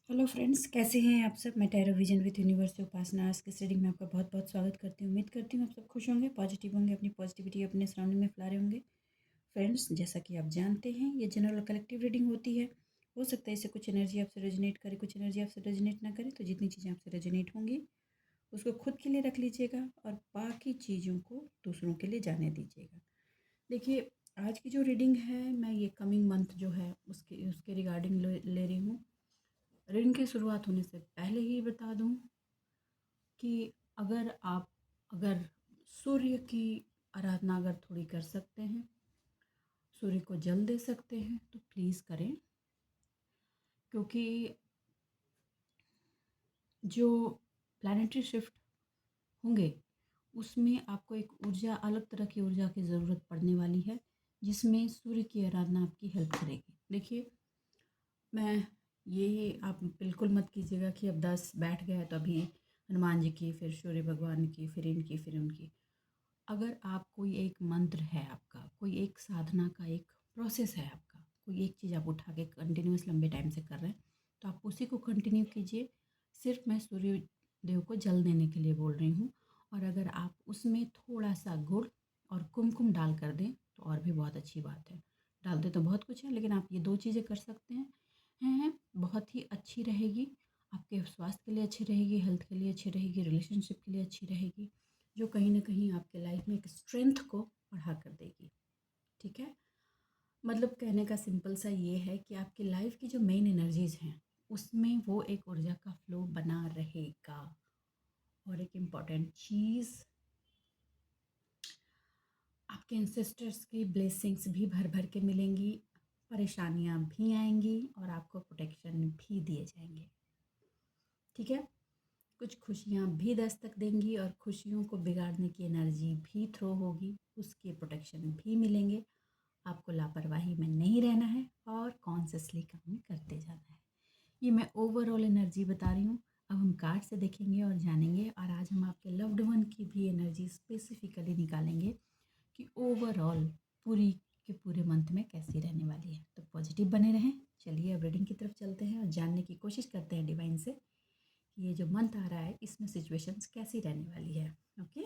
Hello friends, कैसे हैं आप सब। मैं टैरो विजन विद यूनिवर्स से उपासना आज के रीडिंग में आपका बहुत बहुत स्वागत करती हूँ। उम्मीद करती हूँ आप सब खुश होंगे, पॉजिटिव होंगे, अपनी पॉजिटिविटी अपने सराउंडिंग में फैला रहे होंगे। फ्रेंड्स, जैसा कि आप जानते हैं ये जनरल कलेक्टिव रीडिंग होती है। हो सकता है इससे कुछ एनर्जी आपसे रेजोनेट करे, कुछ एनर्जी आपसे रेजोनेट ना करे। तो जितनी चीज़ें आपसे रेजोनेट होंगी उसको खुद के लिए रख लीजिएगा और बाकी चीज़ों को दूसरों के लिए जाने दीजिएगा। देखिए, आज की जो रीडिंग है मैं ये कमिंग मंथ जो है उसके उसके रिगार्डिंग ले रही हूँ। रीडिंग की शुरुआत होने से पहले ही बता दूं कि अगर सूर्य की आराधना अगर थोड़ी कर सकते हैं, सूर्य को जल दे सकते हैं तो प्लीज़ करें। क्योंकि जो प्लानिटरी शिफ्ट होंगे उसमें आपको एक ऊर्जा, अलग तरह की ऊर्जा की ज़रूरत पड़ने वाली है, जिसमें सूर्य की आराधना आपकी हेल्प करेगी। देखिए, मैं ये आप बिल्कुल मत कीजिएगा कि अब 10 बैठ गए तो अभी हनुमान जी की, फिर सूर्य भगवान की, फिर इनकी, फिर उनकी। अगर आप कोई एक मंत्र है आपका, कोई एक साधना का एक प्रोसेस है आपका, कोई एक चीज़ आप उठा के कंटिन्यूस लंबे टाइम से कर रहे हैं, तो आप उसी को कंटिन्यू कीजिए। सिर्फ मैं सूर्य देव को जल देने के लिए बोल रही हूँ। और अगर आप उसमें थोड़ा सा गुड़ और कुमकुम डाल कर दें तो और भी बहुत अच्छी बात है। डालते तो बहुत कुछ है, लेकिन आप ये 2 चीज़ें कर सकते हैं बहुत ही अच्छी रहेगी। आपके स्वास्थ्य के लिए अच्छी रहेगी, हेल्थ के लिए अच्छी रहेगी, रिलेशनशिप के लिए अच्छी रहेगी, जो कहीं ना कहीं आपके लाइफ में एक स्ट्रेंथ को बढ़ा कर देगी। ठीक है, मतलब कहने का सिंपल सा ये है कि आपकी लाइफ की जो मेन एनर्जीज हैं उसमें वो एक ऊर्जा का फ्लो बना रहेगा। और एक इम्पॉर्टेंट चीज़, आपके एंसेस्टर्स की ब्लेसिंग्स भी भर भर के मिलेंगी, परेशानियां भी आएंगी और आपको प्रोटेक्शन भी दिए जाएंगे। ठीक है, कुछ खुशियाँ भी दस्तक देंगी और खुशियों को बिगाड़ने की एनर्जी भी थ्रो होगी, उसके प्रोटेक्शन भी मिलेंगे। आपको लापरवाही में नहीं रहना है और कॉन्शियसली काम करते जाना है। ये मैं ओवरऑल एनर्जी बता रही हूँ। अब हम कार्ड से देखेंगे और जानेंगे, और आज हम आपके लव्ड वन की भी एनर्जी स्पेसिफिकली निकालेंगे कि ओवरऑल पूरी के पूरे मंथ में कैसी रहने वाली है। तो पॉजिटिव बने रहें। चलिए अब रीडिंग की तरफ चलते हैं और जानने की कोशिश करते हैं डिवाइन से कि ये जो मंथ आ रहा है इसमें सिचुएशंस कैसी रहने वाली है। ओके,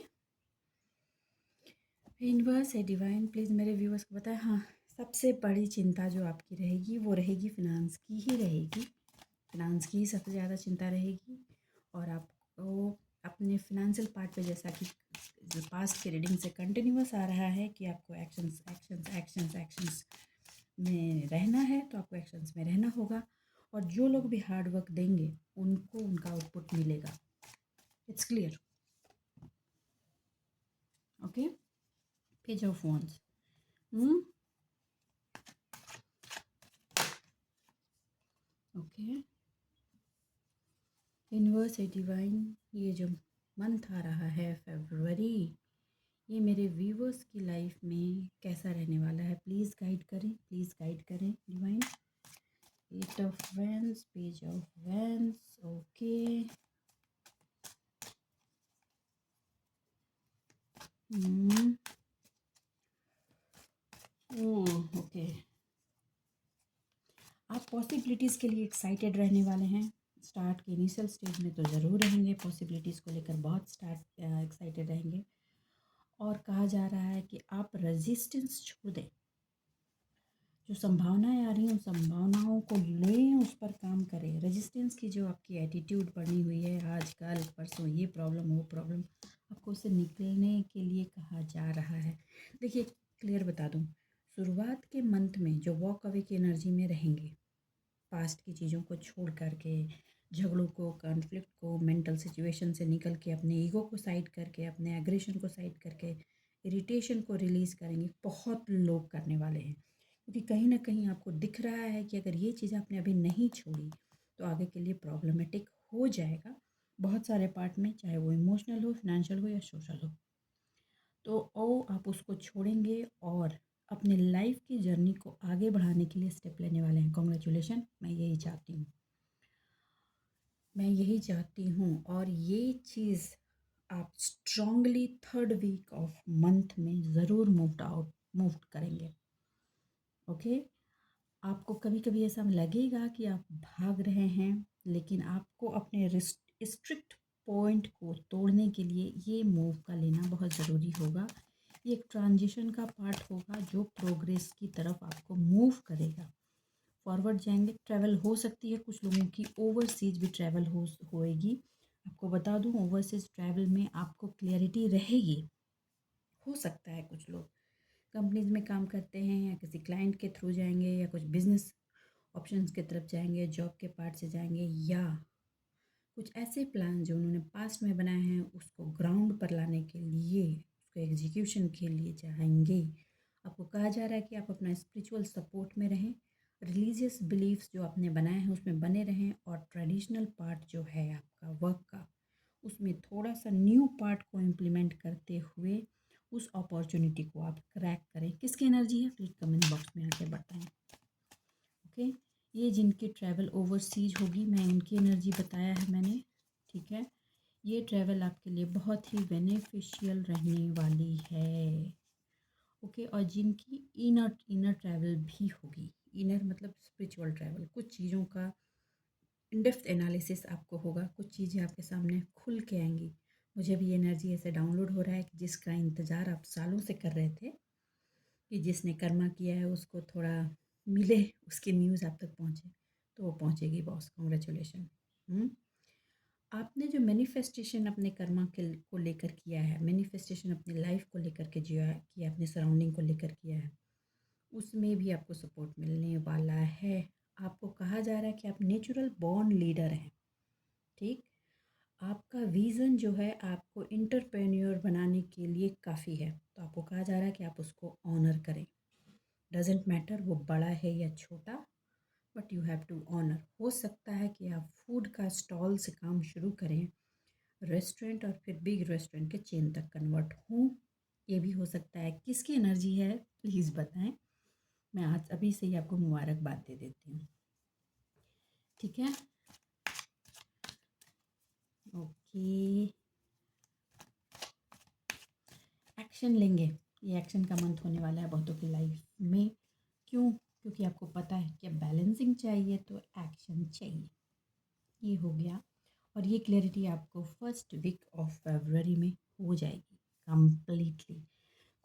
यूनिवर्स है डिवाइन, प्लीज़ मेरे व्यूअर्स को बताएं। हाँ, सबसे बड़ी चिंता जो आपकी रहेगी वो रहेगी फिनांस की ही रहेगी। फिनांस की ही सबसे ज़्यादा चिंता रहेगी। और आपको अपने फिनेंशियल पार्ट पे, जैसा कि जो पास्ट के रीडिंग से कंटिन्यूस आ रहा है कि आपको एक्शंस एक्शंस एक्शंस एक्शंस में रहना है, तो आपको एक्शंस में रहना होगा। और जो लोग भी हार्ड वर्क देंगे उनको उनका आउटपुट मिलेगा। It's clear. Okay, page of wands। Okay, universe है डिवाइन, ये जो मंथ आ रहा है फरवरी, ये मेरे व्यूवर्स की लाइफ में कैसा रहने वाला है, प्लीज़ गाइड करें, प्लीज़ गाइड करें divine. Eight of wands, page of wands. Okay, okay, आप पॉसिबिलिटीज़ के लिए एक्साइटेड रहने वाले हैं। स्टार्ट के इनिशियल स्टेज में तो ज़रूर रहेंगे, पॉसिबिलिटीज़ को लेकर बहुत एक्साइटेड रहेंगे। और कहा जा रहा है कि आप रेजिस्टेंस छोड़ दें। जो संभावनाएं आ रही हैं उन संभावनाओं को लें, उस पर काम करें। रेजिस्टेंस की जो आपकी एटीट्यूड बनी हुई है आज कल परसों, ये प्रॉब्लम वो प्रॉब्लम, आपको उससे निकलने के लिए कहा जा रहा है। देखिए, क्लियर बता दूं, शुरुआत के मंथ में जो वॉक अवे की एनर्जी में रहेंगे, पास्ट की चीज़ों को छोड़ करके, झगड़ों को, कॉन्फ्लिक्ट को, मेंटल सिचुएशन से निकल के, अपने ईगो को साइड करके, अपने एग्रेशन को साइड करके, इरिटेशन को रिलीज़ करेंगे। बहुत लोग करने वाले हैं, क्योंकि कहीं ना कहीं आपको दिख रहा है कि अगर ये चीज़ आपने अभी नहीं छोड़ी तो आगे के लिए प्रॉब्लमेटिक हो जाएगा बहुत सारे पार्ट में, चाहे वो इमोशनल हो, फिनेंशियल हो या सोशल हो। तो आप उसको छोड़ेंगे और अपने लाइफ की जर्नी को आगे बढ़ाने के लिए स्टेप लेने वाले हैं। कॉन्ग्रेचुलेशन, मैं यही चाहती हूँ, मैं यही चाहती हूँ। और ये चीज़ आप strongly third week of month में ज़रूर मूव करेंगे। ओके, आपको कभी कभी ऐसा लगेगा कि आप भाग रहे हैं, लेकिन आपको अपने स्ट्रिक्ट पॉइंट को तोड़ने के लिए ये मूव का लेना बहुत ज़रूरी होगा। ये एक ट्रांजिशन का पार्ट होगा जो प्रोग्रेस की तरफ आपको मूव करेगा। फॉरवर्ड जाएंगे, ट्रैवल हो सकती है, कुछ लोगों की ओवरसीज भी ट्रैवल होएगी। आपको बता दूं, ओवरसीज ट्रैवल में आपको क्लैरिटी रहेगी। हो सकता है कुछ लोग कंपनीज में काम करते हैं या किसी क्लाइंट के थ्रू जाएंगे या कुछ बिजनेस ऑप्शंस की तरफ जाएंगे, जॉब के पार्ट से जाएंगे, या कुछ ऐसे प्लान जो उन्होंने पास्ट में बनाए हैं उसको ग्राउंड पर लाने के लिए, उसको एग्जीक्यूशन के लिए जाएंगे। आपको कहा जा रहा है कि आप अपना स्पिरिचुअल सपोर्ट में रहें, रिलीजियस बिलीफ्स जो आपने बनाए हैं उसमें बने रहें, और ट्रेडिशनल पार्ट जो है आपका वर्क का, उसमें थोड़ा सा न्यू पार्ट को इम्प्लीमेंट करते हुए उस अपॉर्चुनिटी को आप क्रैक करें। किसकी एनर्जी है प्लीज़ कमेंट बॉक्स में आके बताएं। ओके, ये जिनकी ट्रैवल ओवरसीज होगी, मैं उनकी एनर्जी बताया है मैंने, ठीक है। ये ट्रैवल आपके लिए बहुत ही बेनिफिशियल रहने वाली है। ओके, और जिनकी इनर ट्रैवल भी होगी, इनर मतलब स्पिरिचुअल ट्रैवल, कुछ चीज़ों का इन डेप्थ एनालिसिस आपको होगा, कुछ चीज़ें आपके सामने खुल के आएंगी। मुझे भी एनर्जी ऐसे डाउनलोड हो रहा है कि जिसका इंतज़ार आप सालों से कर रहे थे, कि जिसने कर्मा किया है उसको थोड़ा मिले, उसकी न्यूज़ आप तक पहुँचे, तो वो पहुँचेगी बॉस, कॉन्ग्रेचुलेशन। आपने जो मैनिफेस्टेशन अपने कर्मा के को लेकर किया है, मैनिफेस्टेशन अपनी लाइफ को लेकर के जो किया, अपने सराउंडिंग को लेकर किया है, उसमें भी आपको सपोर्ट मिलने वाला है। आपको कहा जा रहा है कि आप नेचुरल बॉर्न लीडर हैं, ठीक। आपका विज़न जो है आपको इंटरप्रेन्योर बनाने के लिए काफ़ी है, तो आपको कहा जा रहा है कि आप उसको ऑनर करें। डजेंट मैटर वो बड़ा है या छोटा, but you have to honour. हो सकता है कि आप फूड का स्टॉल से काम शुरू करें, रेस्टोरेंट और फिर बिग रेस्टोरेंट के चेन तक कन्वर्ट हों, ये भी हो सकता है। किसकी एनर्जी है प्लीज़ बताएं, मैं आज अभी से ही आपको मुबारकबाद दे देती हूँ, ठीक है। ओके, एक्शन लेंगे, ये एक्शन का मंथ होने वाला है बहुतों की लाइफ में। क्यों? क्योंकि आपको पता है कि अब बैलेंसिंग चाहिए तो एक्शन चाहिए, ये हो गया। और ये क्लैरिटी आपको फर्स्ट वीक ऑफ फरवरी में हो जाएगी कम्प्लीटली।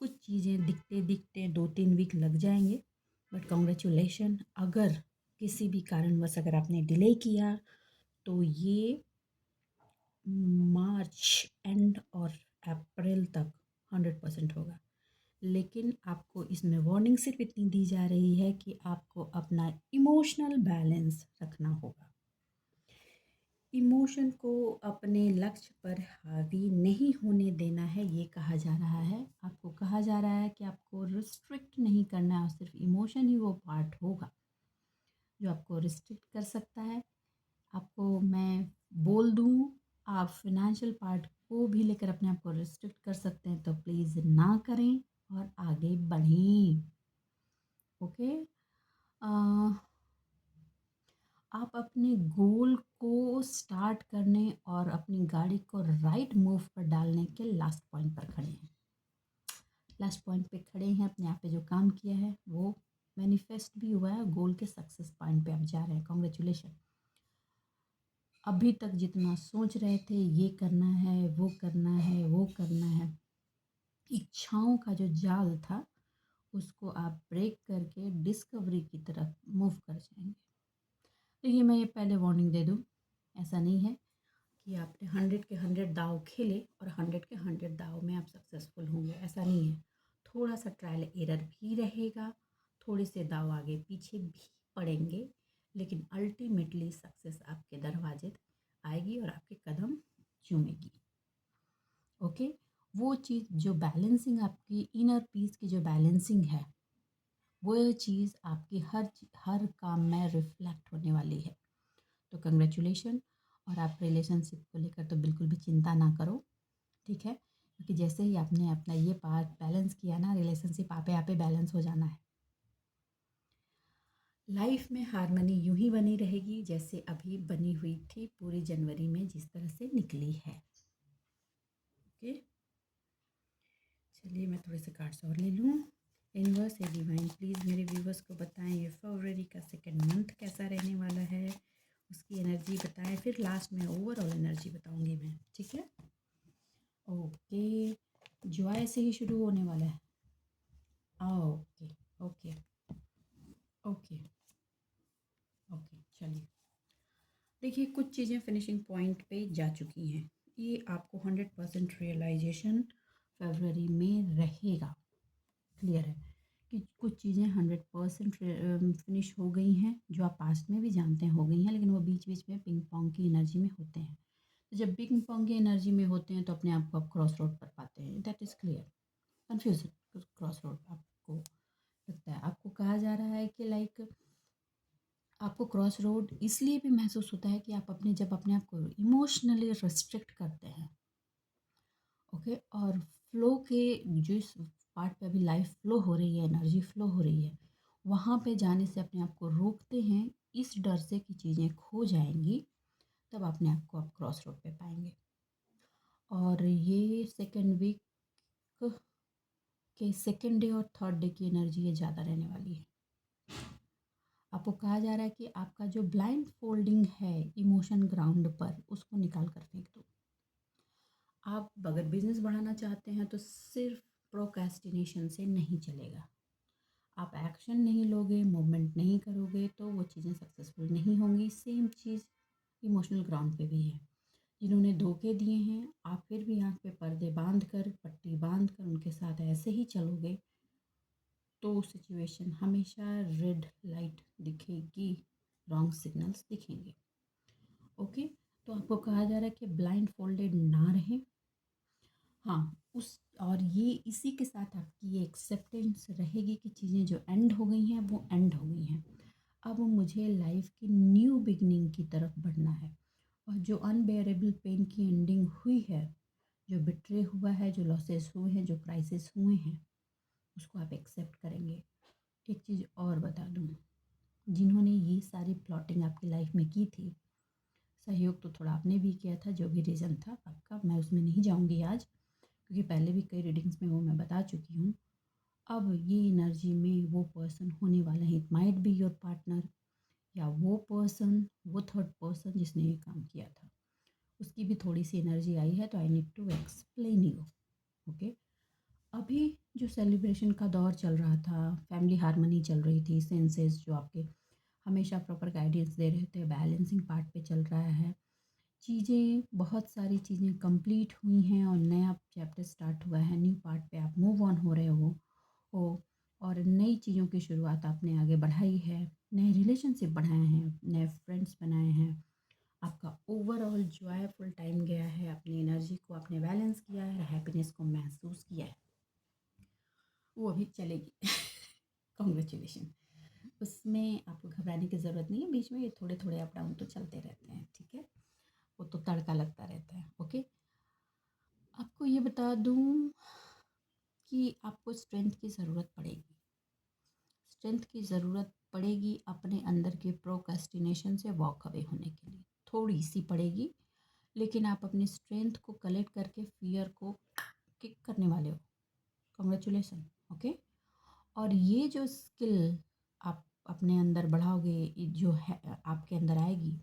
कुछ चीज़ें दिखते दिखते 2-3 वीक लग जाएंगे, बट कॉन्ग्रेचुलेशन। अगर किसी भी कारणवश अगर आपने डिले किया तो ये मार्च एंड और अप्रैल तक 100% होगा। लेकिन आपको इसमें वार्निंग सिर्फ इतनी दी जा रही है कि आपको अपना इमोशनल बैलेंस रखना होगा। इमोशन को अपने लक्ष्य पर हावी नहीं होने देना है, ये कहा जा रहा है। आपको कहा जा रहा है कि आपको रिस्ट्रिक्ट नहीं करना है, और सिर्फ इमोशन ही वो पार्ट होगा जो आपको रिस्ट्रिक्ट कर सकता है। आपको मैं बोल दूँ, आप फिनेंशियल पार्ट को भी लेकर अपने आप को रिस्ट्रिक्ट कर सकते हैं, तो प्लीज़ ना करें और आगे बढ़ें। ओके, आप अपने गोल को स्टार्ट करने और अपनी गाड़ी को राइट मूव पर डालने के लास्ट पॉइंट पर खड़े हैं। लास्ट पॉइंट पे खड़े हैं, अपने आप पे जो काम किया है वो मैनिफेस्ट भी हुआ है, गोल के सक्सेस पॉइंट पे आप जा रहे हैं, कॉन्ग्रेचुलेशन। अभी तक जितना सोच रहे थे ये करना है, वो करना है, वो करना है, इच्छाओं का जो जाल था उसको आप ब्रेक करके डिस्कवरी की तरफ मूव कर जाएंगे। तो ये मैं ये पहले वार्निंग दे दूँ, ऐसा नहीं है कि आपने 100 के 100 दाव खेले और 100 के 100 दाव में आप सक्सेसफुल होंगे, ऐसा नहीं है। थोड़ा सा ट्रायल एरर भी रहेगा, थोड़े से दाव आगे पीछे भी पड़ेंगे, लेकिन अल्टीमेटली सक्सेस आपके दरवाजे आएगी और आपके कदम चूमेगी। ओके, वो चीज़ जो बैलेंसिंग, आपकी इनर पीस की जो बैलेंसिंग है, वो चीज़ आपकी हर काम में रिफ्लेक्ट होने वाली है। तो कंग्रेचुलेशन। और आप रिलेशनशिप को लेकर तो बिल्कुल भी चिंता ना करो, ठीक है, क्योंकि जैसे ही आपने अपना ये पार्ट बैलेंस किया ना, रिलेशनशिप आपे बैलेंस हो जाना है। लाइफ में हारमनी यूं ही बनी रहेगी जैसे अभी बनी हुई थी पूरी जनवरी में जिस तरह से निकली है। ओके, चलिए मैं थोड़े से कार्ड्स और ले लूँ। यूनिवर्स ए डिवाइन प्लीज़ मेरे व्यूवर्स को बताएं ये फरवरी का सेकंड मंथ कैसा रहने वाला है, उसकी एनर्जी बताएं, फिर लास्ट में ओवरऑल एनर्जी बताऊंगी मैं, ठीक है। ओके, जॉय से ही शुरू होने वाला है। ओके ओके ओके ओके, चलिए देखिए, कुछ चीज़ें फिनिशिंग पॉइंट पे जा चुकी हैं। ये आपको 100% रियलाइजेशन फरवरी में रहेगा। क्लियर है कि कुछ चीज़ें 100% फिनिश हो गई हैं, जो आप पास्ट में भी जानते हैं हो गई हैं, लेकिन वो बीच बीच में पिंग पोंग की एनर्जी में होते हैं। तो जब पिंग पोंग की एनर्जी में होते हैं तो अपने आप को आप क्रॉस रोड पर पाते हैं। That is clear. Confusion cross road आपको लगता है, आपको कहा जा रहा है कि लाइक आपको क्रॉस रोड इसलिए भी महसूस होता है कि आप जब अपने आप को इमोशनली रिस्ट्रिक्ट करते हैं, ओके, और फ्लो के जिस पार्ट पे अभी लाइफ फ्लो हो रही है, एनर्जी फ्लो हो रही है, वहाँ पे जाने से अपने आप को रोकते हैं इस डर से कि चीज़ें खो जाएंगी, तब अपने आप को आप क्रॉस रोड पे पाएंगे। और ये सेकेंड वीक के सेकेंड डे और थर्ड डे की एनर्जी ये ज़्यादा रहने वाली है। आपको कहा जा रहा है कि आपका जो ब्लाइंड फोल्डिंग है इमोशन ग्राउंड पर, उसको निकाल कर फेंक दो। आप अगर बिजनेस बढ़ाना चाहते हैं तो सिर्फ प्रोक्रेस्टिनेशन से नहीं चलेगा। आप एक्शन नहीं लोगे, मूवमेंट नहीं करोगे तो वो चीज़ें सक्सेसफुल नहीं होंगी। सेम चीज़ इमोशनल ग्राउंड पे भी है। जिन्होंने धोखे दिए हैं, आप फिर भी आँख पे पर्दे बांध कर, पट्टी बांध कर उनके साथ ऐसे ही चलोगे तो सिचुएशन हमेशा रेड लाइट दिखेगी, रॉन्ग सिग्नल्स दिखेंगे। ओके, तो आपको कहा जा रहा है कि ब्लाइंड फोल्डेड ना रहें। हाँ, उस और ये इसी के साथ आपकी ये एक्सेप्टेंस रहेगी कि चीज़ें जो एंड हो गई हैं वो एंड हो गई हैं। अब मुझे लाइफ की न्यू बिगनिंग की तरफ बढ़ना है, और जो अनबेयरेबल पेन की एंडिंग हुई है, जो बिट्रे हुआ है, जो लॉसेस हुए हैं, जो क्राइसिस हुए हैं, उसको आप एक्सेप्ट करेंगे। एक चीज़ और बता दूँ, जिन्होंने ये सारी प्लॉटिंग आपकी लाइफ में की थी, सहयोग तो थोड़ा आपने भी किया था, जो भी रीज़न था आपका, मैं उसमें नहीं जाऊँगी आज, क्योंकि पहले भी कई रीडिंग्स में वो मैं बता चुकी हूँ। अब ये एनर्जी में वो पर्सन होने वाला है, it might be your partner, या वो पर्सन, वो थर्ड पर्सन जिसने ये काम किया था, उसकी भी थोड़ी सी एनर्जी आई है, तो I need to explain you. Okay, अभी जो सेलिब्रेशन का दौर चल रहा था, फैमिली हारमनी चल रही थी, सेंसेस जो आपके हमेशा प्रॉपर गाइडेंस दे रहे थे, बैलेंसिंग पार्ट पे चल रहा है, चीज़ें बहुत सारी चीज़ें कंप्लीट हुई हैं और नया चैप्टर स्टार्ट हुआ है, न्यू पार्ट पे आप मूव ऑन हो रहे हो और नई चीज़ों की शुरुआत आपने आगे बढ़ाई है, नए रिलेशनशिप बढ़ाए हैं, नए फ्रेंड्स बनाए हैं, आपका ओवरऑल जॉयफुल टाइम गया है, अपनी एनर्जी को आपने बैलेंस किया है, हैप्पीनेस को महसूस किया है, वो अभी चलेगी। कॉन्ग्रेचुलेशन। उसमें आपको घबराने की ज़रूरत नहीं है, बीच में ये थोड़े थोड़े अप डाउन तो चलते रहते हैं, ठीक है, वो तो तड़का लगता रहता है। ओके, आपको ये बता दूँ कि आपको स्ट्रेंथ की ज़रूरत पड़ेगी, स्ट्रेंथ की ज़रूरत पड़ेगी अपने अंदर के प्रोक्रेस्टिनेशन से वॉक अवे होने के लिए, थोड़ी सी पड़ेगी, लेकिन आप अपनी स्ट्रेंथ को कलेक्ट करके फियर को किक करने वाले हो। कॉन्ग्रेचुलेसन। ओके, और ये जो स्किल आप अपने अंदर बढ़ाओगे, जो है आपके अंदर आएगी,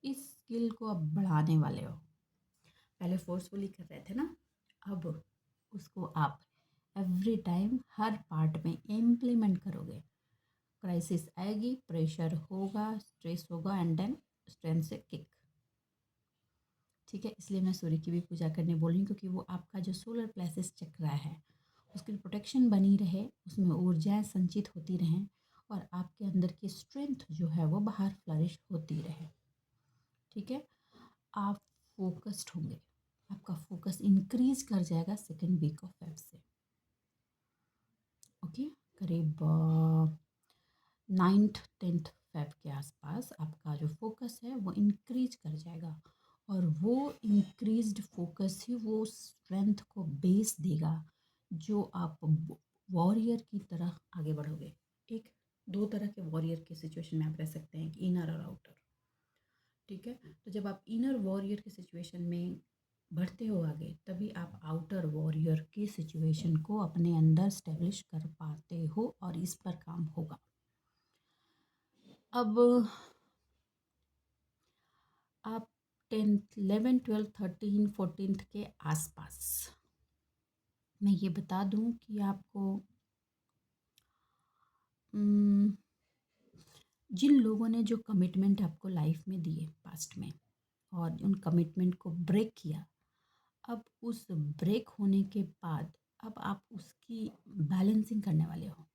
इस स्किल को आप बढ़ाने वाले हो। पहले फोर्सफुली कर रहे थे ना, अब उसको आप एवरी टाइम हर पार्ट में इम्प्लीमेंट करोगे। क्राइसिस आएगी, प्रेशर होगा, स्ट्रेस होगा, एंड देन स्ट्रेंथ से किक। ठीक है, इसलिए मैं सूर्य की भी पूजा करने बोल रही हूँ, क्योंकि वो आपका जो सोलर प्लेक्सस चक्र है उसकी प्रोटेक्शन बनी रहे, उसमें ऊर्जाएं संचित होती रहें, और आपके अंदर की स्ट्रेंथ जो है वो बाहर फ्लरिश होती रहे। ठीक है, आप फोकस्ड होंगे, आपका फोकस इंक्रीज कर जाएगा सेकेंड वीक ऑफ फेब से। ओके, करीब 9th 10th फेब के आसपास आपका जो फोकस है वो इंक्रीज कर जाएगा, और वो इंक्रीज्ड फोकस ही वो स्ट्रेंथ को बेस देगा, जो आप वॉरियर की तरह आगे बढ़ोगे। एक दो तरह के वॉरियर की सिचुएशन में आप रह सकते हैं, इनर और आउटर। ठीक है, तो जब आप इनर वॉरियर की सिचुएशन में बढ़ते हो आगे, तभी आप आउटर वॉरियर की सिचुएशन को अपने अंदर स्टेब्लिश कर पाते हो, और इस पर काम होगा। अब 10th 11 12 13 14th के आसपास। मैं ये बता दूं कि आपको उम, जिन लोगों ने जो कमिटमेंट आपको लाइफ में दिए पास्ट में और उन कमिटमेंट को ब्रेक किया, अब उस ब्रेक होने के बाद अब आप उसकी बैलेंसिंग करने वाले हो।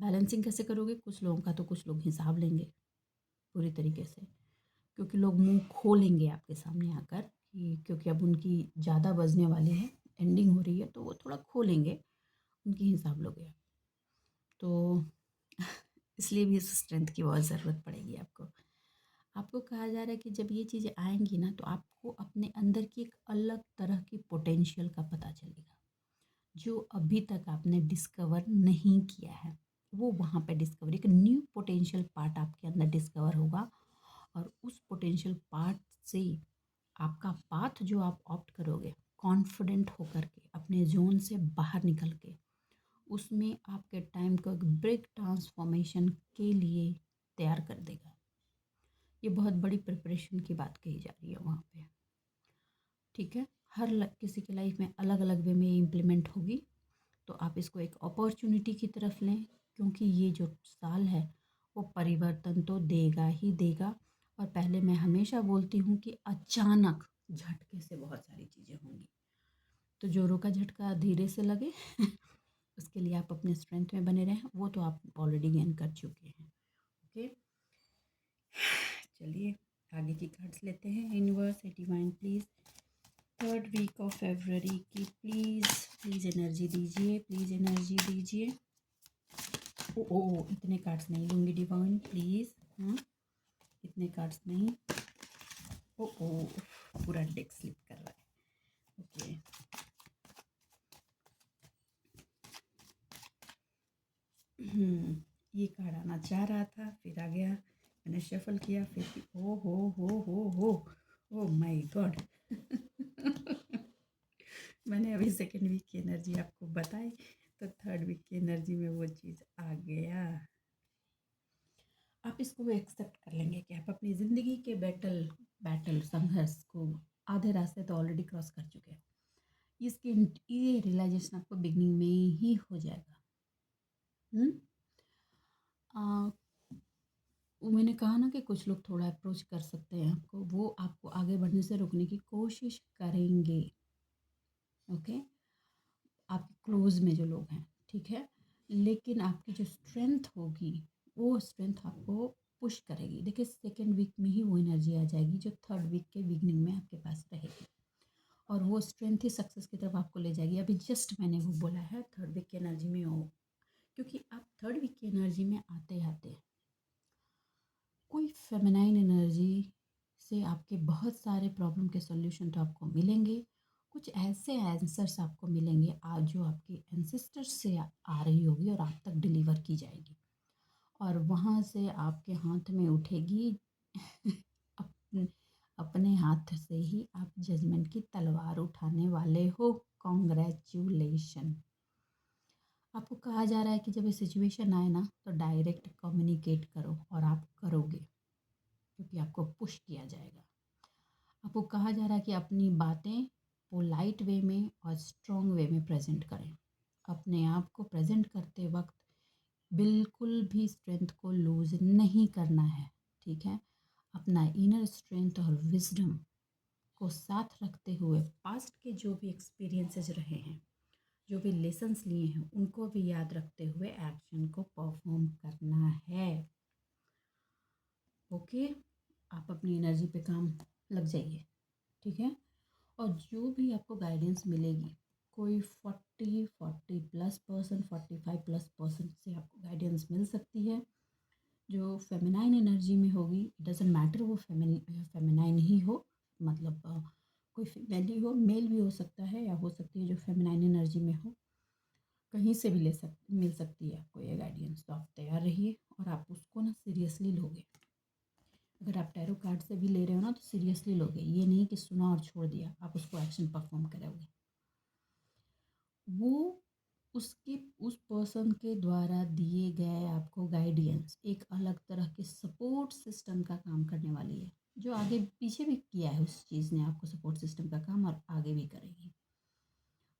बैलेंसिंग कैसे करोगे? कुछ लोगों का तो कुछ लोग हिसाब लेंगे पूरी तरीके से, क्योंकि लोग मुँह खोलेंगे आपके सामने आकर कि क्योंकि अब उनकी ज़्यादा बजने वाली है, एंडिंग हो रही है, तो वो थोड़ा खोलेंगे, उनकी हिसाब लोगे आप। तो इसलिए भी इस स्ट्रेंथ की बहुत ज़रूरत पड़ेगी आपको। आपको कहा जा रहा है कि जब ये चीज़ें आएँगी ना तो आपको अपने अंदर की एक अलग तरह की पोटेंशियल का पता चलेगा, जो अभी तक आपने डिस्कवर नहीं किया है। वो वहाँ पे डिस्कवर एक न्यू पोटेंशियल पार्ट आपके अंदर डिस्कवर होगा और उस पोटेंशियल पार्ट से आपका पाथ जो आप ऑप्ट करोगे कॉन्फिडेंट होकर के अपने ज़ोन से बाहर निकल के, उसमें आपके टाइम को एक बिग ट्रांसफॉर्मेशन के लिए तैयार कर देगा। ये बहुत बड़ी प्रिपरेशन की बात कही जा रही है वहाँ पे, ठीक है? किसी की लाइफ में अलग अलग वे में इम्प्लीमेंट होगी, तो आप इसको एक अपॉर्चुनिटी की तरफ लें, क्योंकि ये जो साल है वो परिवर्तन तो देगा ही देगा। और पहले मैं हमेशा बोलती हूँ कि अचानक झटके से बहुत सारी चीज़ें होंगी, तो जोरों का झटका धीरे से लगे उसके लिए आप अपने स्ट्रेंथ में बने रहें, वो तो आप ऑलरेडी गेन कर चुके हैं। ओके, चलिए आगे की कार्ड्स लेते हैं। Universe divine please 3rd week of फरवरी की प्लीज़ एनर्जी दीजिए, प्लीज़ एनर्जी दीजिए। ओ ओ ओ, इतने कार्ड्स नहीं लूँगी डिवाइन प्लीज़। इतने कार्ड्स नहीं। ओ ओ, पूरा डेक स्लिप कर रहा है। ओके, ये कार्ड आना चाह रहा था, फिर आ गया। मैंने शफल किया, फिर भी ओ हो ओ माय गॉड मैंने अभी 2nd वीक की एनर्जी आपको बताई, तो 3rd वीक की एनर्जी में वो चीज़ आ गया। आप इसको एक्सेप्ट कर लेंगे कि आप अपनी ज़िंदगी के बैटल संघर्ष को आधे रास्ते तो ऑलरेडी क्रॉस कर चुके हैं। इसके ये रियलाइजेशन आपको बिगनिंग में ही हो जाएगा। आ, वो मैंने कहा ना कि कुछ लोग थोड़ा अप्रोच कर सकते हैं आपको, वो आपको आगे बढ़ने से रोकने की कोशिश करेंगे। ओके, आपके क्लोज में जो लोग हैं, ठीक है, लेकिन आपकी जो स्ट्रेंथ होगी वो स्ट्रेंथ आपको पुश करेगी। देखिए 2nd वीक में ही वो एनर्जी आ जाएगी जो 3rd वीक के बिगनिंग में आपके पास रहेगी, और वो स्ट्रेंथ ही सक्सेस की तरफ आपको ले जाएगी। अभी जस्ट मैंने वो बोला है 3rd वीक की एनर्जी में हो, क्योंकि आप 3rd वीक की एनर्जी में आते आते कोई फेमिनाइन एनर्जी से आपके बहुत सारे प्रॉब्लम के सॉल्यूशन तो आपको मिलेंगे। कुछ ऐसे आंसर्स आपको मिलेंगे आज जो आपके एंसेस्टर्स से आ रही होगी और आप तक डिलीवर की जाएगी, और वहाँ से आपके हाथ में उठेगी अपने अपने हाथ से ही आप जजमेंट की तलवार उठाने वाले हो। कॉन्ग्रेचुलेशन। आपको कहा जा रहा है कि जब ये सिचुएशन आए ना तो डायरेक्ट कम्युनिकेट करो, और आप करोगे, क्योंकि आपको पुश किया जाएगा। आपको कहा जा रहा है कि अपनी बातें पोलाइट वे में और स्ट्रॉन्ग वे में प्रेजेंट करें। अपने आप को प्रेजेंट करते वक्त बिल्कुल भी स्ट्रेंथ को लूज़ नहीं करना है, ठीक है? अपना इनर स्ट्रेंथ और विजडम को साथ रखते हुए पास्ट के जो भी एक्सपीरियंसेस रहे हैं, जो भी लेसन्स लिए हैं, उनको भी याद रखते हुए एक्शन को परफॉर्म करना है। ओके, आप अपनी एनर्जी पे काम लग जाइए, ठीक है? और जो भी आपको गाइडेंस मिलेगी, कोई 40+ परसेंट 45+ परसेंट से आपको गाइडेंस मिल सकती है। जो फेमिनाइन एनर्जी में होगी, डजेंट मैटर वो फेमिनाइन ही हो, मतलब कोई फीमेल ही हो, मेल भी हो सकता है, या हो सकती है जो फेमिनाइन एनर्जी में हो, कहीं से भी मिल सकती है आपको ये गाइडेंस। तो आप तैयार रहिए और आप उसको ना सीरियसली लोगे। अगर आप टैरो कार्ड से भी ले रहे हो ना तो सीरियसली लोगे, ये नहीं कि सुना और छोड़ दिया, आप उसको एक्शन परफॉर्म करोगे। वो उसके उस पर्सन के द्वारा दिए गए आपको गाइडेंस एक अलग तरह के सपोर्ट सिस्टम का काम करने वाली है, जो आगे पीछे भी किया है उस चीज़ ने आपको सपोर्ट सिस्टम का काम, और आगे भी करेगी।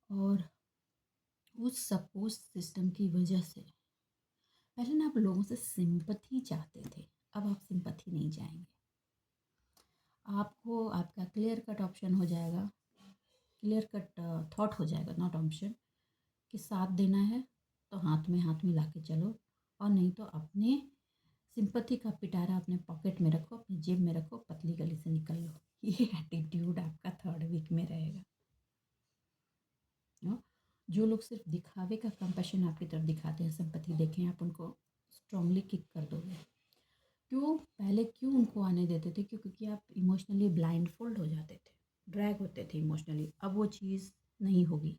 और उस सपोर्ट सिस्टम की वजह से पहले ना आप लोगों से सिंपैथी चाहते थे, अब आप सिंपैथी नहीं चाहेंगे। आपको आपका क्लियर कट ऑप्शन हो जाएगा, क्लियर कट थॉट हो जाएगा, नॉट ऑप्शन, कि साथ देना है तो हाथ में ला के चलो, और नहीं तो अपने सिंपैथी का पिटारा अपने पॉकेट में रखो, अपनी जेब में रखो, पतली गली से निकल लो। ये एटीट्यूड आपका थर्ड वीक में रहेगा। नो, जो लोग सिर्फ दिखावे का कंपैशन आपकी तरफ दिखाते हैं, सिंपैथी देखें, आप उनको स्ट्रांगली किक कर दोगे। क्यों? पहले क्यों उनको आने देते थे? क्योंकि आप इमोशनली ब्लाइंड फोल्ड हो जाते थे, ड्रैग होते थे इमोशनली। अब वो चीज़ नहीं होगी।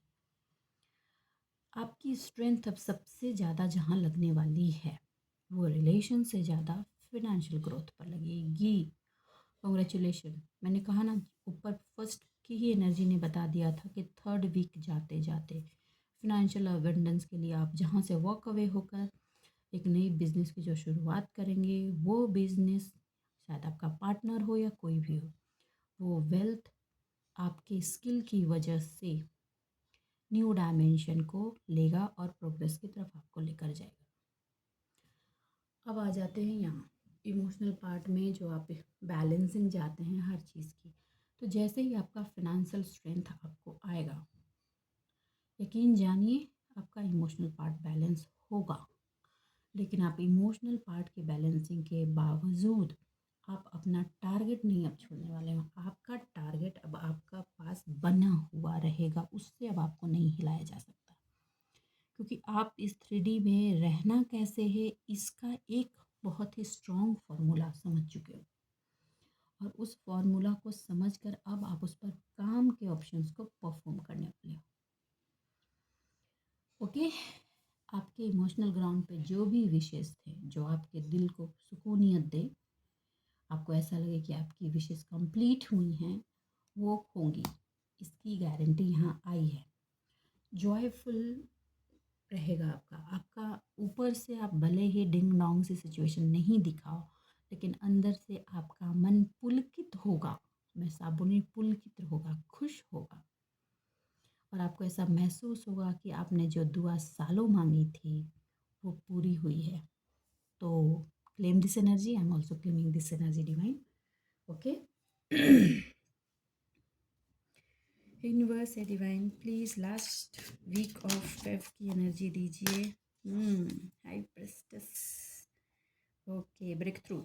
आपकी स्ट्रेंथ अब सबसे ज़्यादा जहाँ लगने वाली है, वो रिलेशन से ज़्यादा फिनेंशियल ग्रोथ पर लगेगी। कॉन्ग्रेचुलेशन। मैंने कहा ना, ऊपर फर्स्ट की ही एनर्जी ने बता दिया था कि थर्ड वीक जाते जाते फिनेंशियल अबंडेंस के लिए आप जहाँ से वॉक अवे होकर एक नई बिजनेस की जो शुरुआत करेंगे, वो बिजनेस शायद आपका पार्टनर हो या कोई भी हो, वो वेल्थ आपके स्किल की वजह से न्यू डायमेंशन को लेगा और प्रोग्रेस की तरफ आपको लेकर जाएगा। अब आ जाते हैं यहाँ इमोशनल पार्ट में, जो आप बैलेंसिंग जाते हैं हर चीज़ की। तो जैसे ही आपका फिनेंशियल स्ट्रेंथ आपको आएगा, यकीन जानिए आपका इमोशनल पार्ट बैलेंस होगा। लेकिन आप इमोशनल पार्ट के बैलेंसिंग के बावजूद आप अपना टारगेट नहीं अब छोड़ने वाले हैं। आपका टारगेट अब आपका पास बना हुआ रहेगा, उससे अब आपको नहीं हिलाया जा सकता। क्योंकि आप इस 3D में रहना कैसे है, इसका एक बहुत ही स्ट्रॉन्ग फार्मूला समझ चुके हो, और उस फार्मूला को समझकर अब आप उस पर काम के ऑप्शंस को परफॉर्म करने वाले हो। ओके, आपके इमोशनल ग्राउंड पे जो भी विशेष थे, जो आपके दिल को सुकूनियत दे, आपको ऐसा लगे कि आपकी विशेष कंप्लीट हुई हैं, वो होंगी। इसकी गारंटी यहाँ आई है। जॉयफुल रहेगा आपका ऊपर से आप भले ही डिंग डोंग सी सिचुएशन नहीं दिखाओ, लेकिन अंदर से आपका मन पुलकित होगा। मैं साबुनी पुलकित होगा, खुश होगा, और आपको ऐसा महसूस होगा कि आपने जो दुआ सालों मांगी थी वो पूरी हुई है। तो claim this energy, I am also claiming this energy divine. Okay, universe है divine, please last week of Feb की एनर्जी दीजिए। High prestige. Okay, breakthrough,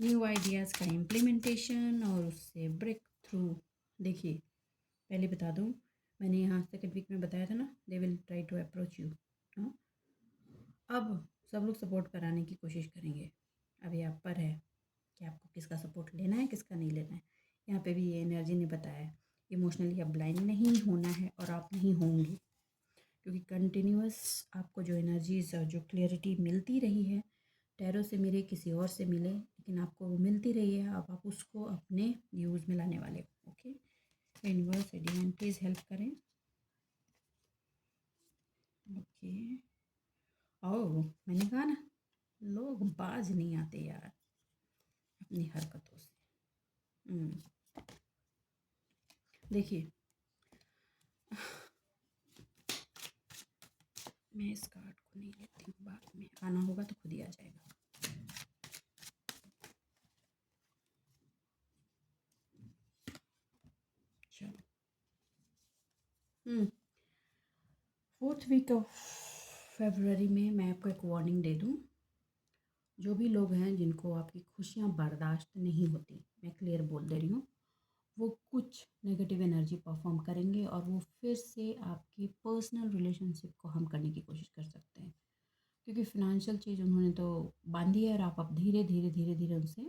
new ideas का इम्प्लीमेंटेशन और उससे ब्रेक थ्रू। देखिए, पहले बता दूँ, मैंने यहाँ सेकेंड वीक में बताया था ना, they will try to approach you. अब सब लोग सपोर्ट कराने की कोशिश करेंगे। अभी आप पर है कि आपको किसका सपोर्ट लेना है, किसका नहीं लेना है। यहाँ पे भी ये एनर्जी ने बताया है, इमोशनली आप ब्लाइंड नहीं होना है, और आप नहीं होंगे, क्योंकि कंटिन्यूअस आपको जो एनर्जीज और जो क्लियरिटी मिलती रही है, टैरो से मिले, किसी और से मिले, लेकिन आपको वो मिलती रही है। अब आप उसको अपने यूज़ में लाने वाले हो। Okay, universe divine please help करें। ओके, ओह, मैंने कहा ना, लोग बाज नहीं आते यार अपनी हरकतों से। देखिए, मैं इस कार्ड को नहीं लेती हूँ, बाद में आना होगा तो खुद ही आ जाएगा। चलो, 4th वीक ऑफ फरवरी में मैं आपको एक वार्निंग दे दूँ। जो भी लोग हैं जिनको आपकी खुशियाँ बर्दाश्त नहीं होती, मैं क्लियर बोल दे रही हूँ, वो कुछ नेगेटिव एनर्जी परफॉर्म करेंगे, और वो फिर से आपकी पर्सनल रिलेशनशिप को हार्म करने की कोशिश कर सकते हैं। क्योंकि फिनेंशियल चीज़ उन्होंने तो बांधी है, और आप अब धीरे धीरे धीरे धीरे उनसे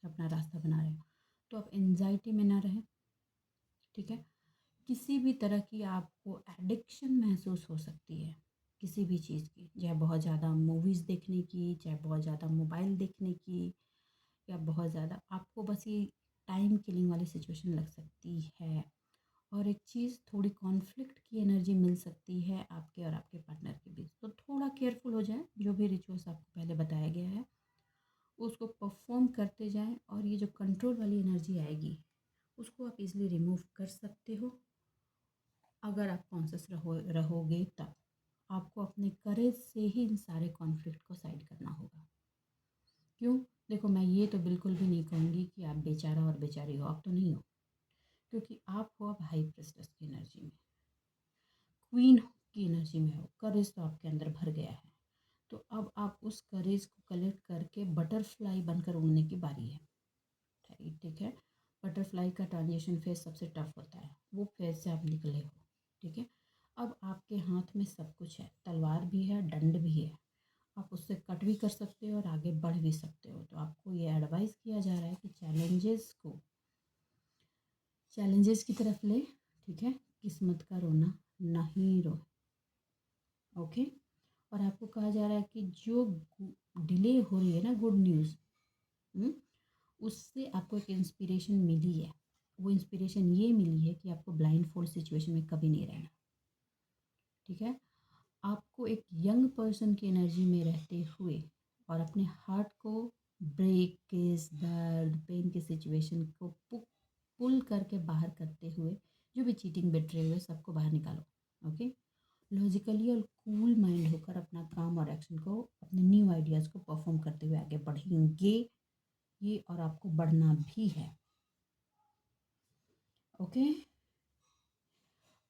अपना रास्ता बना रहे हो। तो आप एंजाइटी में ना रहें, ठीक है। किसी भी तरह की आपको एडिक्शन महसूस हो सकती है किसी भी चीज़ की, चाहे बहुत ज़्यादा मूवीज़ देखने की, चाहे बहुत ज़्यादा मोबाइल देखने की, या बहुत ज़्यादा आपको बस ये टाइम किलिंग वाली सिचुएशन लग सकती है। और एक चीज़, थोड़ी कॉन्फ्लिक्ट की एनर्जी मिल सकती है आपके और आपके पार्टनर के बीच। तो थोड़ा केयरफुल हो जाए, जो भी रिचुअल्स आपको पहले बताया गया है उसको परफॉर्म करते जाएं और ये जो कंट्रोल वाली एनर्जी आएगी उसको आप इजीली रिमूव कर सकते हो अगर आप कॉन्शियस रहोगे तब। आपको अपने करेज से ही इन सारे कॉन्फ्लिक्ट को साइड करना होगा। क्यों? देखो, मैं ये तो बिल्कुल भी नहीं कहूँगी कि आप बेचारा और बेचारी हो, आप तो नहीं हो, क्योंकि आप हो अब हाई प्रेस्टेस की एनर्जी में, क्वीन की एनर्जी में हो। करेज तो आपके अंदर भर गया है, तो अब आप उस करेज को कलेक्ट करके बटरफ्लाई बनकर उड़ने की बारी है। ठीक है, बटरफ्लाई का ट्रांजिशन फेज सबसे टफ होता है, वो फेज से आप निकले हो। ठीक है, अब आपके हाथ में सब कुछ है, तलवार भी है, दंड भी है, आप उससे कट भी कर सकते हो और आगे बढ़ भी सकते हो। तो आपको ये एडवाइस किया जा रहा है कि चैलेंजेस की तरफ ले। ठीक है, किस्मत का रोना नहीं रो। ओके, और आपको कहा जा रहा है कि जो डिले हो रही है ना गुड न्यूज़, उससे आपको एक इंस्पिरेशन मिली है। वो इंस्पिरेशन ये मिली है कि आपको ब्लाइंड फोल्ड सिचुएशन में कभी नहीं रहना। ठीक है, आपको एक यंग पर्सन की एनर्जी में रहते हुए और अपने हार्ट को ब्रेक केस दर्द पेन के सिचुएशन को पुल करके बाहर करते हुए, जो भी चीटिंग बिट्रे हुए सबको बाहर निकालो। ओके, लॉजिकली और कूल माइंड होकर अपना काम और एक्शन को, अपने न्यू आइडियाज़ को परफॉर्म करते हुए आगे बढ़ेंगे ये, और आपको बढ़ना भी है। ओके,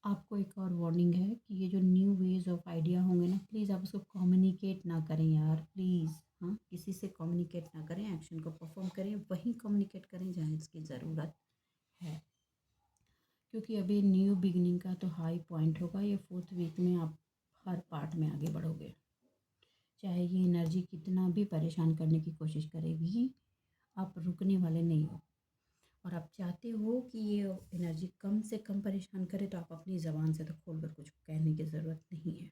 आपको एक और वार्निंग है कि ये जो न्यू वेज ऑफ आइडिया होंगे ना, प्लीज़ आप उसको कम्युनिकेट ना करें यार, प्लीज़। हाँ, किसी से कम्युनिकेट ना करें, एक्शन को परफॉर्म करें, वहीं कम्युनिकेट करें जहाँ इसकी ज़रूरत है। क्योंकि अभी न्यू बिगनिंग का तो हाई पॉइंट होगा, ये 4th वीक में आप हर पार्ट में आगे बढ़ोगे। चाहे ये एनर्जी कितना भी परेशान करने की कोशिश करेगी, आप रुकने वाले नहीं हो। और आप चाहते हो कि ये एनर्जी कम से कम परेशान करे, तो आप अपनी ज़बान से तो खोल कर कुछ कहने की ज़रूरत नहीं है।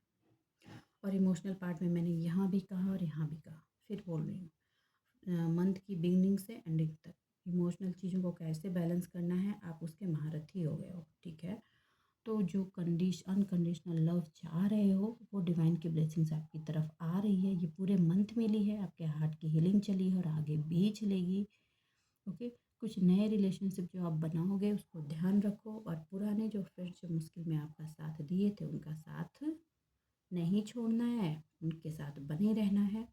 और इमोशनल पार्ट में मैंने यहाँ भी कहा और यहाँ भी कहा, फिर बोल रही हूँ, मंथ की बिगनिंग से एंडिंग तक इमोशनल चीज़ों को कैसे बैलेंस करना है, आप उसके महारथी हो गए हो। ठीक है, तो जो अनकंडीशनल लव चाह रहे हो, वो डिवाइन की ब्लेसिंग्स आपकी तरफ आ रही है, ये पूरे मंथ मिली है, आपके हार्ट की हीलिंग चली है और आगे भी चलेगी। ओके, कुछ नए रिलेशनशिप जो आप बनाओगे उसको ध्यान रखो, और पुराने जो फ्रेंड्स जो मुश्किल में आपका साथ दिए थे उनका साथ नहीं छोड़ना है, उनके साथ बने रहना है।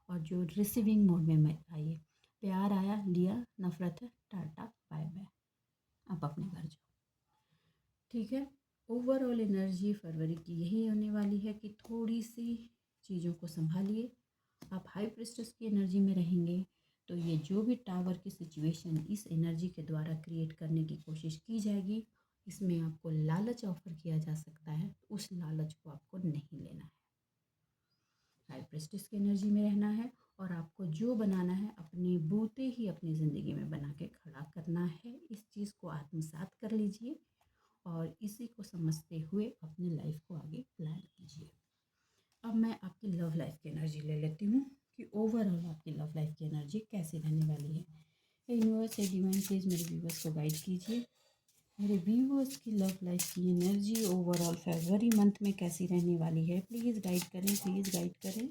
और जो रिसीविंग मोड में मत आइए, प्यार आया लिया, नफरत है टाटा बाय बाय, आप अपने घर जाओ। ठीक है, ओवरऑल एनर्जी फरवरी की यही होने वाली है कि थोड़ी सी चीज़ों को संभालिए। आप हाई प्रेस्टेस की एनर्जी में रहेंगे तो ये जो भी टावर की सिचुएशन इस एनर्जी के द्वारा क्रिएट करने की कोशिश की जाएगी, इसमें आपको लालच ऑफर किया जा सकता है, तो उस लालच को आपको नहीं लेना है। हाई प्रेस्टेस की एनर्जी में रहना है और आपको जो बनाना है अपने बूते ही अपनी ज़िंदगी में बना के खड़ा करना है। इस चीज़ को आत्मसात कर लीजिए और इसी को समझते हुए अपनी लाइफ को आगे प्लान कीजिए। अब मैं आपकी लव लाइफ की एनर्जी ले लेती हूँ कि ओवरऑल आपकी लव लाइफ की एनर्जी कैसी रहने वाली है। यूनिवर्स से डिवाइन प्लीज़ मेरे व्यूवर्स को गाइड कीजिए। मेरे व्यूवर्स की लव लाइफ की एनर्जी ओवरऑल फरवरी मंथ में कैसी रहने वाली है, प्लीज़ गाइड करें, प्लीज़ गाइड करें।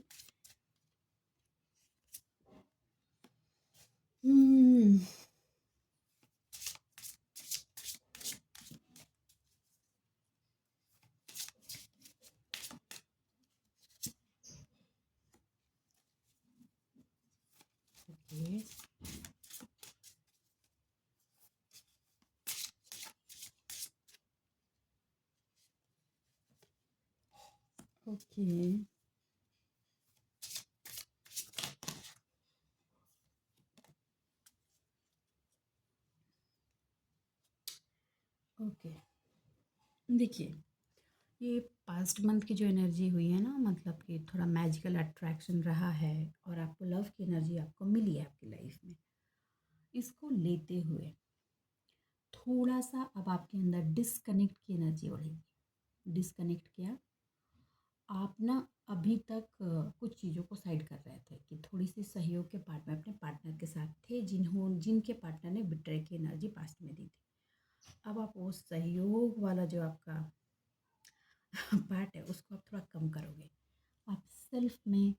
Okay, okay, okay. देखिए, ये पास्ट मंथ की जो एनर्जी हुई है ना, मतलब कि थोड़ा मैजिकल अट्रैक्शन रहा है और आपको लव की एनर्जी आपको मिली है आपकी लाइफ में। इसको लेते हुए थोड़ा सा अब आपके अंदर डिस्कनेक्ट की एनर्जी बढ़ेगी। डिस्कनेक्ट क्या? आप ना अभी तक कुछ चीज़ों को साइड कर रहे थे कि थोड़ी सी सहयोग के पार्ट में अपने पार्टनर के साथ थे, जिनके पार्टनर ने बिट्रे की एनर्जी पास्ट में दी थी। अब आप वो सहयोग वाला जो आपका पार्ट है उसको आप थोड़ा कम करोगे। आप सेल्फ में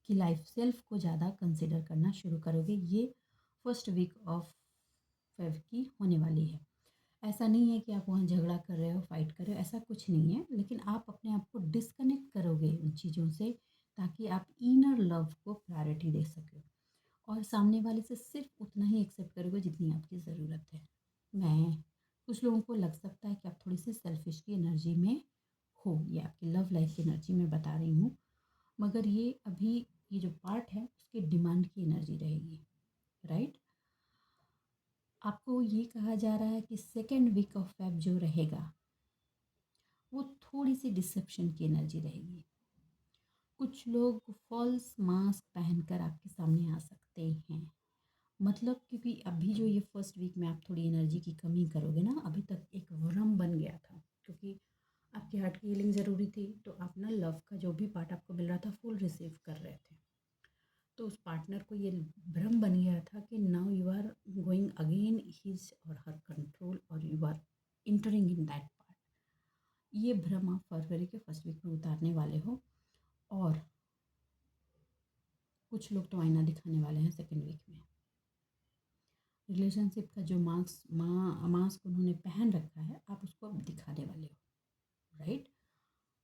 आपकी लाइफ सेल्फ को ज़्यादा कंसिडर करना शुरू करोगे। ये फर्स्ट वीक ऑफ फेब की होने वाली है। ऐसा नहीं है कि आप वहाँ झगड़ा कर रहे हो, फाइट कर रहे हो, ऐसा कुछ नहीं है, लेकिन आप अपने आप को डिस्कनेक्ट करोगे उन चीज़ों से, ताकि आप इनर लव को प्रायोरिटी दे सको और सामने वाले से सिर्फ उतना ही एक्सेप्ट करोगे जितनी आपकी ज़रूरत है। मैं कुछ लोगों को लग सकता है कि आप थोड़ी सी सेल्फिश की एनर्जी में हो, ये आपकी लव लाइफ की एनर्जी मैं बता रही हूँ, मगर ये अभी ये जो पार्ट है उसकी डिमांड की एनर्जी रहेगी, राइट। आपको ये कहा जा रहा है कि सेकेंड वीक ऑफ फेब जो रहेगा वो थोड़ी सी डिसेप्शन की एनर्जी रहेगी। कुछ लोग फॉल्स मास्क पहनकर आपके सामने आ सकते हैं, मतलब क्योंकि अभी जो ये फर्स्ट वीक में आप थोड़ी एनर्जी की कमी करोगे ना, अभी तक एक भ्रम बन गया था, क्योंकि आपकी हार्ट की हीलिंग ज़रूरी थी, तो आप ना लव का जो भी पार्ट आपको मिल रहा था फुल रिसीव कर रहे थे। तो उस पार्टनर को ये भ्रम बन गया था कि now you are going again his or her control और you are entering in that part. ये भ्रम आप फरवरी के फर्स्ट वीक में उतारने वाले हो, और कुछ लोग तो आईना दिखाने वाले हैं सेकेंड वीक में। रिलेशनशिप का जो मास्क उन्होंने पहन रखा है आप उसको अब दिखाने वाले हो, राइट।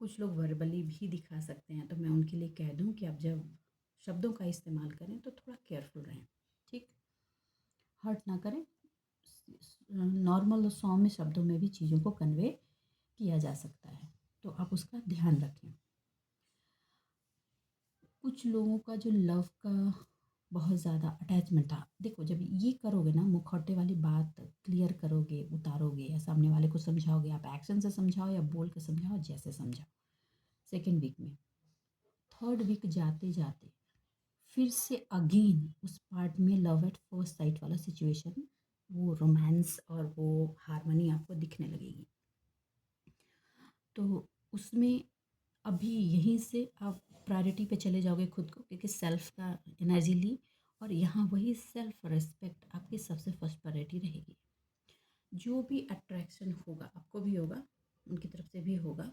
कुछ लोग वर्बली भी दिखा सकते हैं, तो मैं उनके लिए कह दूं कि आप जब शब्दों का इस्तेमाल करें तो थोड़ा केयरफुल रहें, ठीक, हर्ट ना करें। नॉर्मल सौम्य शब्दों में भी चीज़ों को कन्वे किया जा सकता है, तो आप उसका ध्यान रखें। कुछ लोगों का जो लव का बहुत ज़्यादा अटैचमेंट था, देखो जब ये करोगे ना, मुखौटे वाली बात क्लियर करोगे, उतारोगे, या सामने वाले को समझाओगे, आप एक्शन से समझाओ या बोल के समझाओ, जैसे समझाओ, सेकेंड वीक में, थर्ड वीक जाते जाते फिर से अगेन उस पार्ट में लव एट फर्स्ट साइट वाला सिचुएशन, वो रोमांस और वो हारमोनी आपको दिखने लगेगी। तो उसमें अभी यहीं से आप प्रायोरिटी पे चले जाओगे खुद को, क्योंकि सेल्फ का एनर्जी ली, और यहाँ वही सेल्फ रिस्पेक्ट आपकी सबसे फर्स्ट प्रायोरिटी रहेगी। जो भी अट्रैक्शन होगा आपको भी होगा, उनकी तरफ से भी होगा,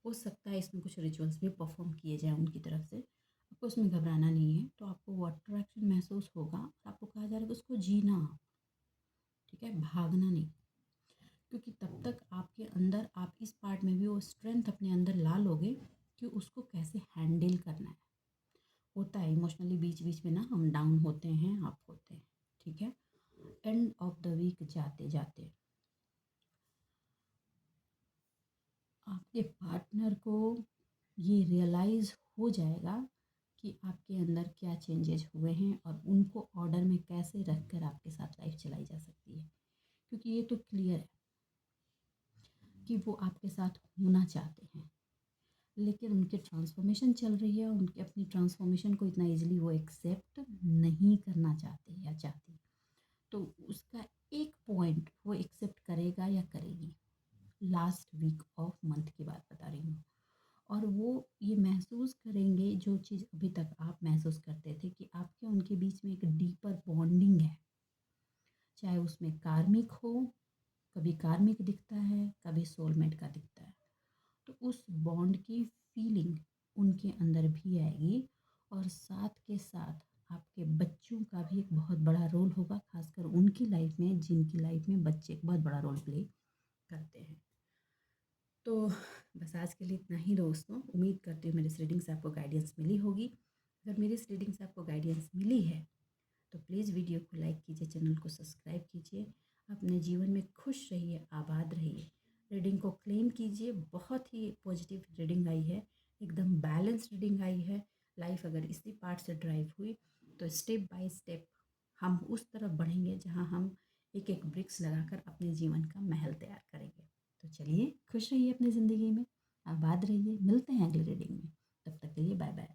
हो सकता है इसमें कुछ रिचुअल्स भी परफॉर्म किए जाएँ उनकी तरफ से, आपको उसमें घबराना नहीं है। तो आपको वो अट्रैक्शन महसूस होगा और आपको कहा जा रहा है कि उसको जीना, ठीक है, भागना नहीं, क्योंकि तब तक आपके अंदर आप इस पार्ट में भी वो स्ट्रेंथ अपने अंदर ला लोगे कि उसको कैसे हैंडल करना है। होता है इमोशनली बीच बीच में ना हम डाउन होते हैं, अप होते हैं, ठीक है। एंड ऑफ द वीक जाते जाते आपके पार्टनर को ये रियलाइज़ हो जाएगा कि आपके अंदर क्या चेंजेस हुए हैं और उनको ऑर्डर में कैसे रख कर आपके साथ लाइफ चलाई जा सकती है, क्योंकि ये तो क्लियर है कि वो आपके साथ होना चाहते हैं, लेकिन उनकी ट्रांसफॉर्मेशन चल रही है, उनके अपनी ट्रांसफॉर्मेशन को इतना इजीली वो एक्सेप्ट नहीं करना चाहते या चाहती। तो उसका एक पॉइंट वो एक्सेप्ट करेगा या करेगी, लास्ट वीक ऑफ मंथ की बात बता रही हूँ, और वो ये महसूस करेंगे जो चीज़ अभी तक आप महसूस करते थे कि आपके उनके बीच में एक डीपर बॉन्डिंग है, चाहे उसमें कार्मिक हो, कभी कार्मिक दिखता है, कभी सोलमेट का दिखता है, तो उस बॉन्ड की फीलिंग उनके अंदर भी आएगी, और साथ के साथ आपके बच्चों का भी एक बहुत बड़ा रोल होगा, खासकर उनकी लाइफ में जिनकी लाइफ में बच्चे एक बहुत बड़ा रोल प्ले करते हैं। तो बस आज के लिए इतना ही दोस्तों, उम्मीद करती हूँ मेरी इस रीडिंग से आपको गाइडेंस मिली होगी। अगर मेरी इस रीडिंग से आपको गाइडेंस मिली है तो प्लीज़ वीडियो को लाइक कीजिए, चैनल को सब्सक्राइब कीजिए, अपने जीवन में खुश रहिए, आबाद रहिए, रीडिंग को क्लेम कीजिए। बहुत ही पॉजिटिव रीडिंग आई है, एकदम बैलेंस रीडिंग आई है। लाइफ अगर इसी पार्ट से ड्राइव हुई तो स्टेप बाय स्टेप हम उस तरफ बढ़ेंगे जहाँ हम एक एक ब्रिक्स लगाकर अपने जीवन का महल तैयार करेंगे। तो चलिए खुश रहिए अपनी ज़िंदगी में, आबाद रहिए, मिलते हैं अगली रीडिंग में, तब तक के लिए बाय बाय।